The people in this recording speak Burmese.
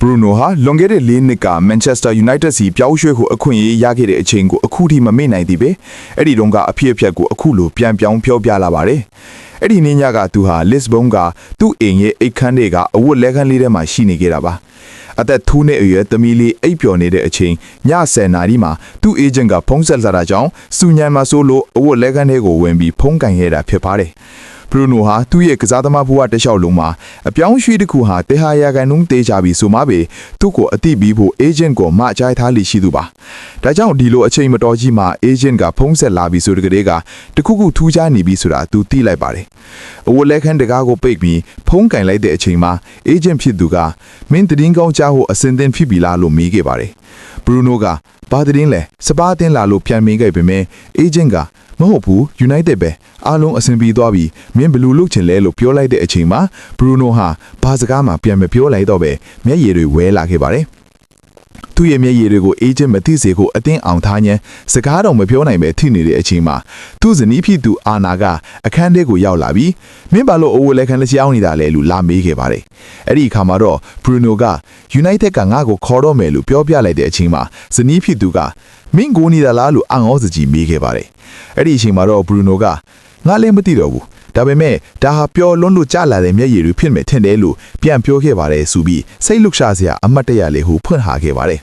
Bruno ဟာလွန်ခဲ့တဲ့၄နှစ်က Manchester United စီပြောင်းရွှေ့ကိုအခွင့်အရေးရခဲ့တဲ့အချိန်ကိုအခုထိမမေ့နိုင်သေးပဲအဲ့ဒီတုန်းကအဖြစ်အပျက်ကိုအခုလိုပြန်ပြောင်းပြောပြလာပါတယ်အဲ့ဒီနေ့ညကသူဟာ Lisbon ကသူ့အိမ်ရဲ့အိတ်ခမ်းတွေကအဝတ်လဲခမ်းလေးထဲမှာရှိနေခဲ့တာပါအသက်2နှစ်အရွယ်သမီးလေးအိပ်ပျော်နေတဲ့အချိန်ည10:00နာရီမှာသူ့အေဂျင့်ကဖုန်းဆက်လာတာကြောင့်စူညံမှာဆိုလို့အဝတ်လဲခမ်းတွေကိုဝင်ပြီးဖုန်းကန်ခဲ့တာဖြစ်ပါတယ်Bruno ဟာသူ့ရဲ့ကစားသမားဘဝတစ်လျှောက်လုံးမှာအပြောင်းရွှေ့တစ်ခုဟာတေဟာယာကန်နှုန်းတေးကြပြီးဆိုမှပဲသူ့ကိုအတိပြီးဖို့ agent ကိုမအကြိုက်ထားလိရှိသူပါဒါကြောင့်ဒီလိုအချိန်မတော်ကြီးမှာ agent ကဖုန်းဆက်လာပြီးဆိုတဲ့ကလေးကတခုခုထူးခြားနေပြီဆိုတာသူသိလိုက်ပါတယ်အဝတ်လက်ခန်းတကားကိုပိတ်ပြီးဖုန်းကင်လိုက်တဲ့အချိန်မှာ agent ဖြစ်သူကမင်းသတင်းကောင်းကြားဖို့အစင်သင်ဖြစ်ပြီလားလို့မေးခဲ့ပါတယ် Bruno ကဘာသတင်းလဲစပါးတင်လာလို့ပြန်မေးခဲ့ပေမဲ့ agent ကမဟုတ်ဘူး United ပဲအားလုံးအဆင်ပြေသွားပြီမင်းဘယ်လိုလုပ်ချင်လဲလို့ပြောလိုက်တဲ့အချိန်မှာ Bruno ဟာဘာစကားမှပြန်မပြောလိုက်တော့ပဲမျက်ရည်တွေဝဲလာခဲ့ပါတယ်သူ့ရဲ့မျက်ရည်တွေကို agent မသိစေကိုအတင်းအောင်ထားညံစကားတော့မပြောနိုင်ပဲထိနေတဲ့အချိန်မှာသူ့ဇနီးဖြစ်သူအာနာကအခန်းထဲကိုရောက်လာပြီးမင်းဘာလို့အဝတ်လက်ခံလက်ချောင်းနေတာလဲလို့လာမေးခဲ့ပါတယ်အဲ့ဒီအခါမှာတော့ Bruno က United ကငါ့ကိုခေါ်တော့မယ်လို့ပြောပြလိုက်တဲ့အချိန်မှာဇနီးဖြစ်သူကမင်းကိုနေတာလားလို့အံ့ဩစကြီးမေးခဲ့ပါတယ်အဲ့ဒီအချိန်မှာတော့ Bruno ကငါလည်းမသိတော့ဘူးဒါပေမဲ့ဒါဟာပျော်လွန်းလို့ကြလာတဲ့မျက်ရည်တွေဖြစ်မယ်ထင်တယ်လို့ပြန်ပြောခဲ့ပါတယ်ဆိုပြီးစိတ်လှုပ်ရှားစရာအမတ်တရလေးကိုဖွင့်ထားခဲ့ပါတယ်